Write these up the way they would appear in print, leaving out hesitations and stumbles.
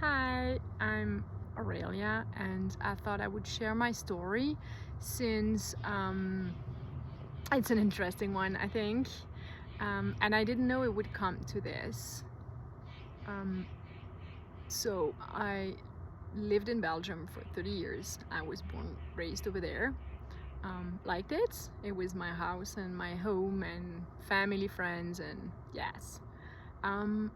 Hi, I'm Aurelia, and I thought I would share my story since it's an interesting one, I think. And I didn't know it would come to this. Um, so I lived in Belgium for 30 years. I was born, raised over there. Liked it. It was my house and my home and family, friends, and yes. Um,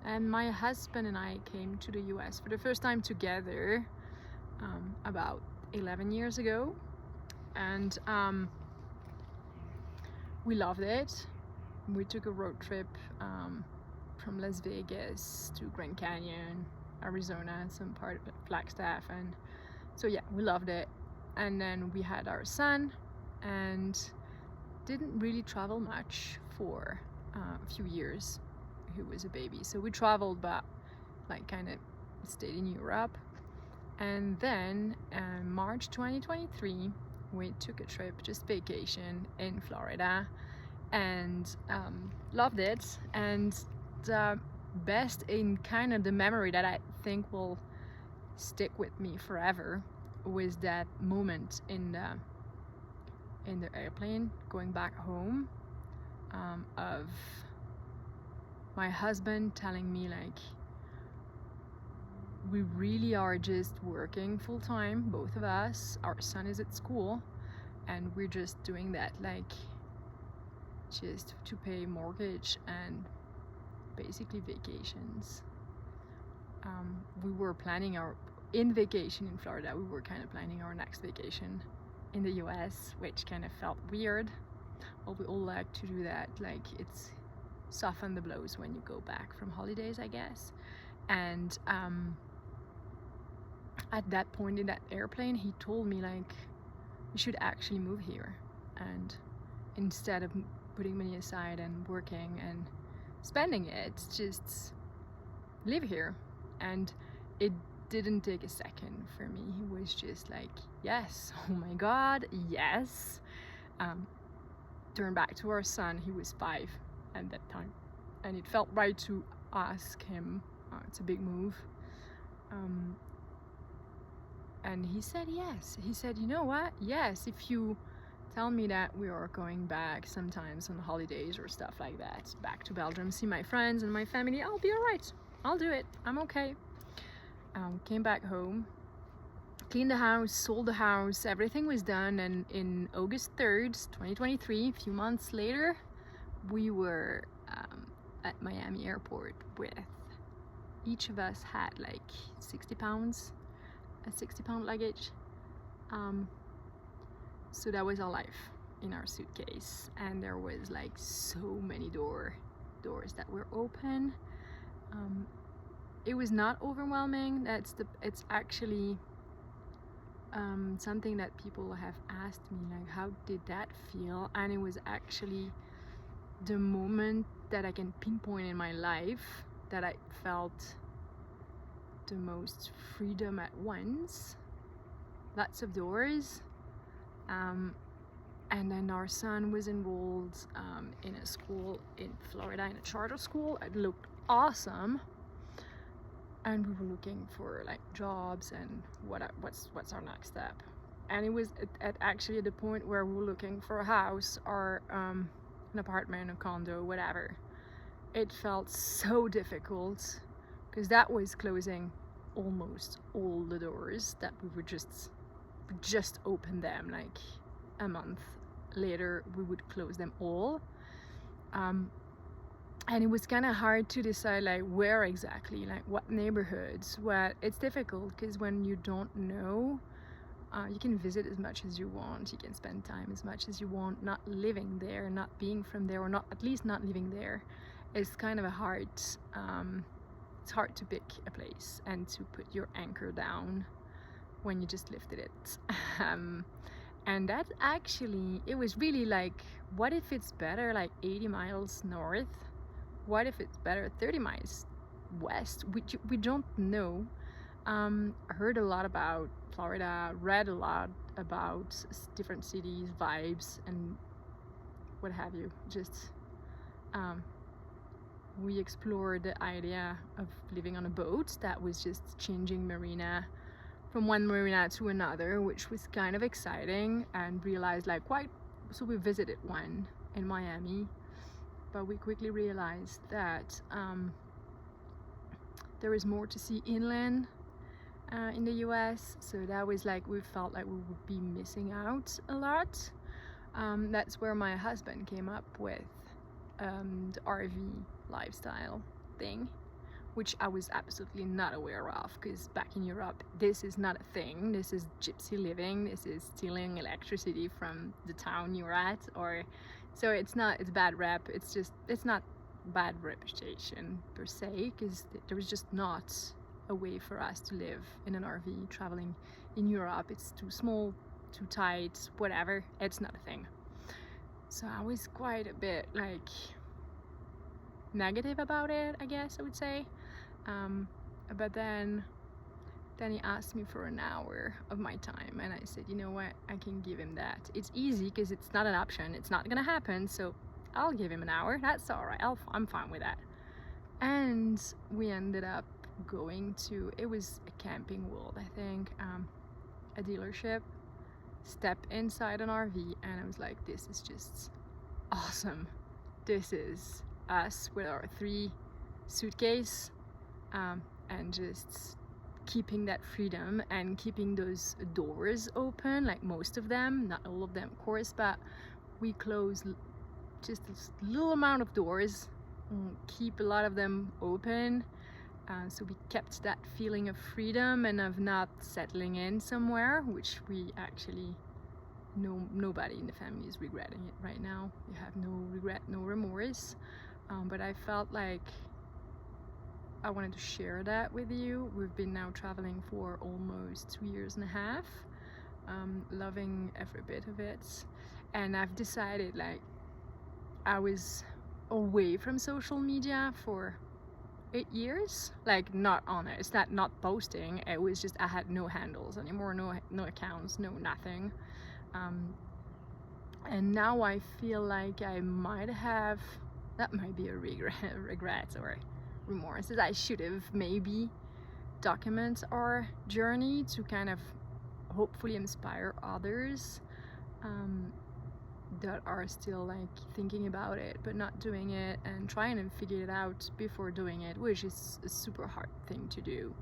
and my husband and I came to the US for the first time together about 11 years ago, and we loved it. We took a road trip from Las Vegas to Grand Canyon, Arizona, some part of Flagstaff, and so yeah, we loved it. And then we had our son and didn't really travel much for a few years. He was a baby, so we traveled but like kind of stayed in Europe. And then March 2023 we took a trip, just vacation in Florida, and loved it. And the best in kind of the memory that I think will stick with me forever was that moment in the airplane going back home, of my husband telling me like, we really are just working full time, both of us. Our son is at school and we're just doing that like just to pay mortgage and basically vacations. We were planning in vacation in Florida, we were kind of planning our next vacation in the US, which kind of felt weird. Well, we all like to do that, like it's soften the blows when you go back from holidays, I guess. And at that point in that airplane, he told me like, you should actually move here, and instead of putting money aside and working and spending it, just live here. And it didn't take a second for me. He was just like, yes, oh my god, yes. Turn back to our son, he was 5 at that time, and it felt right to ask him. It's a big move. And he said yes. He said, you know what, yes, if you tell me that we are going back sometimes on holidays or stuff like that, back to Belgium, see my friends and my family, I'll be all right. I'll do it. I'm okay. Came back home, cleaned the house, sold the house, everything was done. And in August 3rd, 2023, a few months later, we were at Miami airport with, each of us had like 60 pounds, a 60-pound luggage. So that was our life in our suitcase, and there was like so many doors that were open. It was not overwhelming. It's actually something that people have asked me, like, how did that feel? And it was actually the moment that I can pinpoint in my life that I felt the most freedom at once. Lots of doors. And then our son was enrolled in a school in Florida, in a charter school. It looked awesome, and we were looking for like jobs and what's our next step. And it was actually at the point where we were looking for a house or an apartment, a condo, whatever. It felt so difficult because that was closing almost all the doors that we would just open them. Like a month later we would close them all. And it was kind of hard to decide like where exactly, like what neighborhoods. Well, it's difficult because when you don't know, you can visit as much as you want, you can spend time as much as you want. Not living there, not being from there, or not, at least not living there, is kind of a hard, it's hard to pick a place and to put your anchor down when you just lifted it. And that actually, it was really like, what if it's better like 80 miles north? What if it's better 30 miles west? We don't know. Heard a lot about Florida, read a lot about different cities, vibes, and what have you. Just we explored the idea of living on a boat that was just changing marina from one marina to another, which was kind of exciting, and realized like so we visited one in Miami, but we quickly realized that there is more to see inland in the US, so that was like, we felt like we would be missing out a lot. That's where my husband came up with the RV lifestyle thing, which I was absolutely not aware of, because back in Europe this is not a thing. This is gypsy living, this is stealing electricity from the town you're at, or so it's bad rep. It's not bad reputation per se, because there was just not a way for us to live in an RV traveling in Europe. It's too small, too tight, whatever, it's not a thing. So I was quite a bit like negative about it, I guess I would say. But then he asked me for an hour of my time, and I said, you know what, I can give him that. It's easy because it's not an option, it's not gonna happen, so I'll give him an hour. That's all right, I'm fine with that. And we ended up going to, it was a Camping World, I think, a dealership. Step inside an RV, and I was like, this is just awesome. This is us with our 3 suitcase, and just keeping that freedom and keeping those doors open, like most of them, not all of them of course, but we close just a little amount of doors, keep a lot of them open, so we kept that feeling of freedom and of not settling in somewhere, which we actually, nobody in the family is regretting it right now. You have no regret, no remorse, but I felt like I wanted to share that with you. We've been now traveling for almost 2.5 years, loving every bit of it, and I've decided, like, I was away from social media for 8 years, like not on it. It's not posting. It was just I had no handles anymore, no accounts, no nothing. And now I feel like I might have, that might be a regret or remorse, that I should have maybe document our journey to kind of hopefully inspire others that are still like thinking about it but not doing it, and trying to figure it out before doing it, which is a super hard thing to do.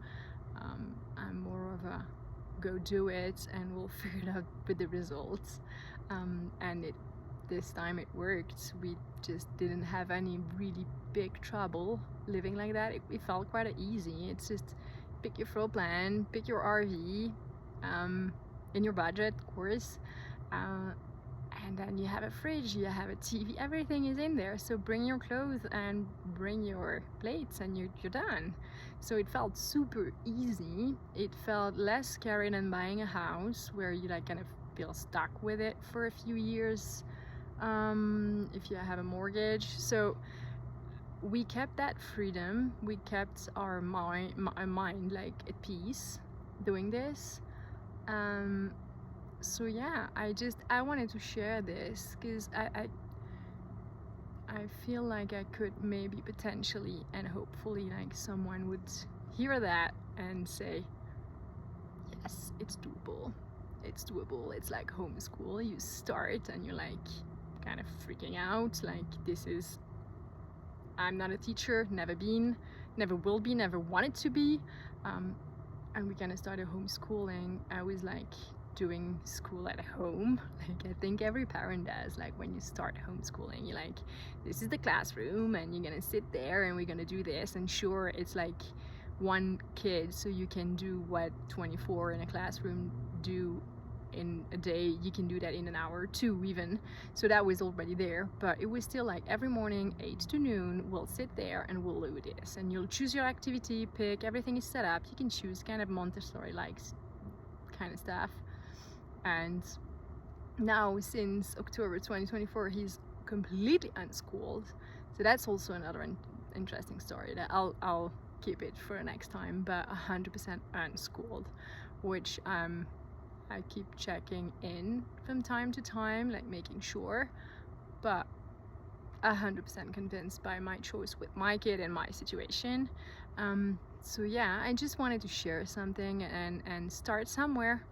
I'm more of a go do it and we'll figure it out with the results, and this time it worked. We just didn't have any really big trouble living like that. It felt quite easy. It's just pick your floor plan, pick your RV, in your budget of course, and then you have a fridge, you have a TV, everything is in there. So bring your clothes and bring your plates and you're done. So it felt super easy. It felt less scary than buying a house where you like kind of feel stuck with it for a few years, if you have a mortgage. So we kept that freedom, we kept our mind like at peace doing this. So yeah, I wanted to share this because I feel like I could maybe potentially and hopefully like someone would hear that and say, yes, it's doable. It's doable. It's like homeschool. You start and you're like kind of freaking out, like I'm not a teacher, never been, never will be, never wanted to be, and we kind of started homeschooling. I was like doing school at home, like I think every parent does. Like when you start homeschooling, you're like, this is the classroom and you're gonna sit there and we're gonna do this, and sure, it's like one kid, so you can do what 24 in a classroom do in a day, you can do that in an hour, 2 even. So that was already there, but it was still like every morning 8 to noon we'll sit there and we'll do this, and you'll choose your activity, pick, everything is set up, you can choose kind of Montessori like kind of stuff. And now since October 2024 he's completely unschooled, so that's also another interesting story that I'll keep it for next time, but 100% unschooled, which I keep checking in from time to time, like making sure, but 100% convinced by my choice with my kid and my situation. So yeah, I just wanted to share something and start somewhere.